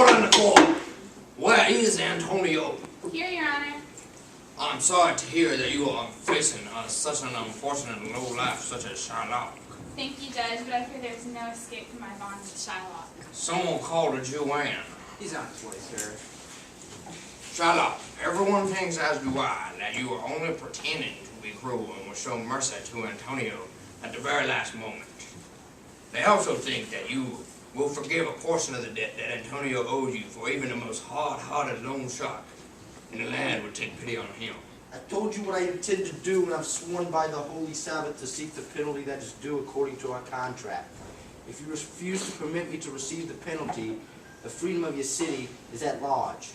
Order in the court. Where is Antonio? Here, Your Honor. I'm sorry to hear that you are facing such an unfortunate low life such as Shylock. Thank you, Judge, but I fear there's no escape from my bond with Shylock. Someone called a Joanne. He's on his way, sir. Shylock, everyone thinks, as do I, that you are only pretending to be cruel and will show mercy to Antonio at the very last moment. They also think that you will forgive a portion of the debt that Antonio owes you, for even the most hard-hearted loan shark in the land would take pity on him. I told you what I intend to do, and I've sworn by the Holy Sabbath to seek the penalty that is due according to our contract. If you refuse to permit me to receive the penalty, the freedom of your city is at large.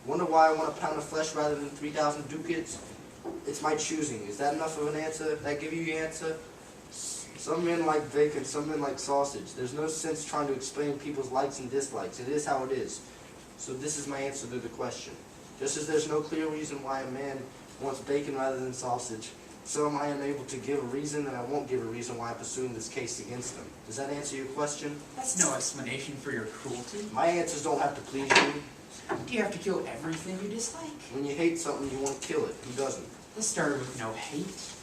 Wonder why I want a pound of flesh rather than 3,000 ducats? It's my choosing. Is that enough of an answer? Did I give you your answer? Some men like bacon, some men like sausage. There's no sense trying to explain people's likes and dislikes. It is how it is. So this is my answer to the question. Just as there's no clear reason why a man wants bacon rather than sausage, so am I unable to give a reason, and I won't give a reason why I'm pursuing this case against him. Does that answer your question? That's no explanation for your cruelty. My answers don't have to please you. Do you have to kill everything you dislike? When you hate something, you want to kill it. Who doesn't? This started with no hate.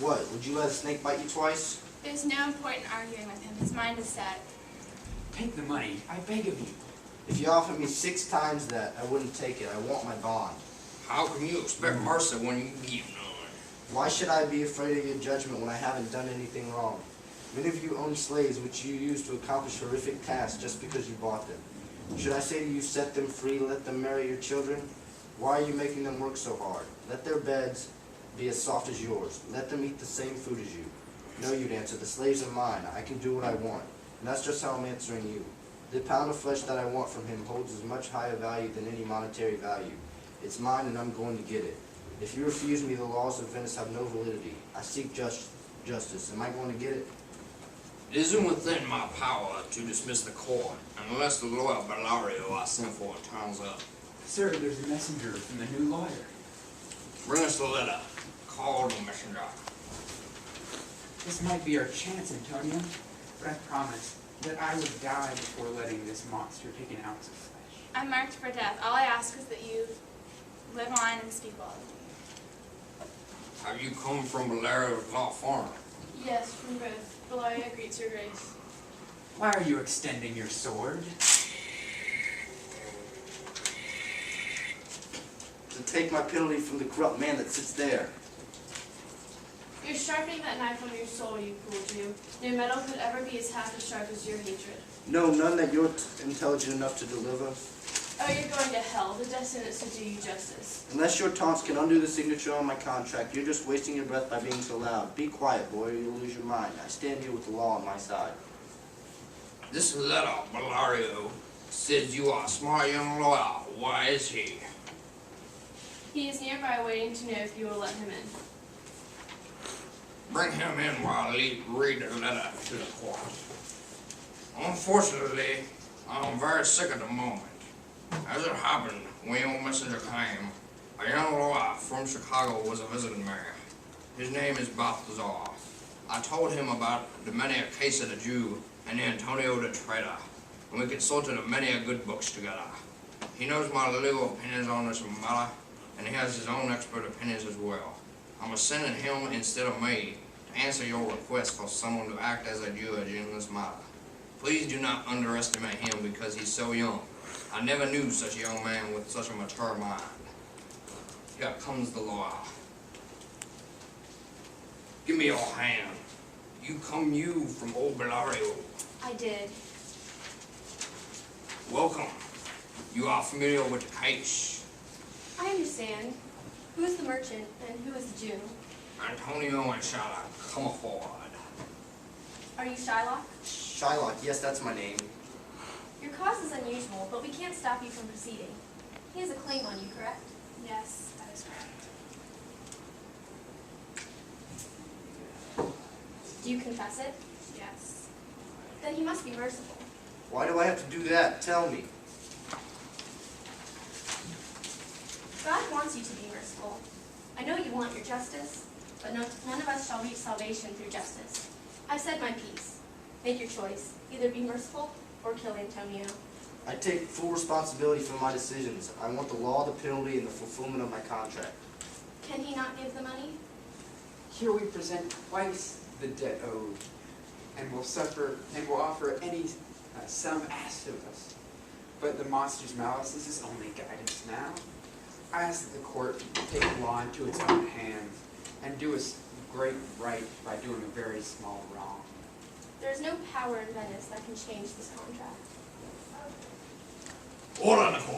What? Would you let a snake bite you twice? There's no point in arguing with him. His mind is set. Take the money, I beg of you. If you offered me 6 times that, I wouldn't take it. I want my bond. How can you expect mercy when you give none? Why should I be afraid of your judgment when I haven't done anything wrong? Many of you own slaves which you use to accomplish horrific tasks just because you bought them. Should I say to you, set them free, let them marry your children? Why are you making them work so hard? Let their beds be as soft as yours. Let them eat the same food as you. No, you'd answer, the slaves are mine. I can do what I want. And that's just how I'm answering you. The pound of flesh that I want from him holds as much higher value than any monetary value. It's mine and I'm going to get it. If you refuse me, the laws of Venice have no validity. I seek justice. Am I going to get it? It isn't within my power to dismiss the court, unless the lawyer Bellario I sent for turns up. Sir, there's a messenger from the new lawyer. Bring us the letter. Call the messenger. This might be our chance, Antonio, but I promise that I would die before letting this monster take an ounce of flesh. I'm marked for death. All I ask is that you live on and speak well of me. Have you come from Bellario's law firm? Yes, from both. Bellario greets your grace. Why are you extending your sword? To take my penalty from the corrupt man that sits there. You're sharpening that knife on your soul, you cruel Jew. No metal could ever be as half as sharp as your hatred. No, none that you're intelligent enough to deliver. Oh, you're going to hell. The death sentence to do you justice. Unless your taunts can undo the signature on my contract, you're just wasting your breath by being so loud. Be quiet, boy, or you'll lose your mind. I stand here with the law on my side. This letter, Bellario, says you are a smart young lawyer. Why is he? He is nearby waiting to know if you will let him in. Bring him in while I read the letter to the court. Unfortunately, I'm very sick at the moment. As it happened, when your messenger came, a young lawyer from Chicago was visiting me. His name is Balthazar. I told him about the many a case of the Jew and Antonio the traitor, and we consulted many a good books together. He knows my legal opinions on this matter, and he has his own expert opinions as well. I'm sending him instead of me to answer your request for someone to act as a judge in this matter. Please do not underestimate him because he's so young. I never knew such a young man with such a mature mind. Here comes the lawyer. Give me your hand. You from old Bellario. I did. Welcome. You are familiar with the case. I understand. Who is the merchant and who is the Jew? Antonio and Shylock, come forward. Are you Shylock? Shylock, yes, that's my name. Your cause is unusual, but we can't stop you from proceeding. He has a claim on you, correct? Yes, that is correct. Do you confess it? Yes. Then he must be merciful. Why do I have to do that? Tell me. God wants you to be merciful. I know you want your justice, but none of us shall reach salvation through justice. I've said my piece. Make your choice. Either be merciful or kill Antonio. I take full responsibility for my decisions. I want the law, the penalty, and the fulfillment of my contract. Can he not give the money? Here we present twice the debt owed, and will offer any sum asked of us. But the monster's malice is his only guidance now. I ask that the court take the law into its own hands and do us great right by doing a very small wrong. There is no power in Venice that can change this contract. Order in the court.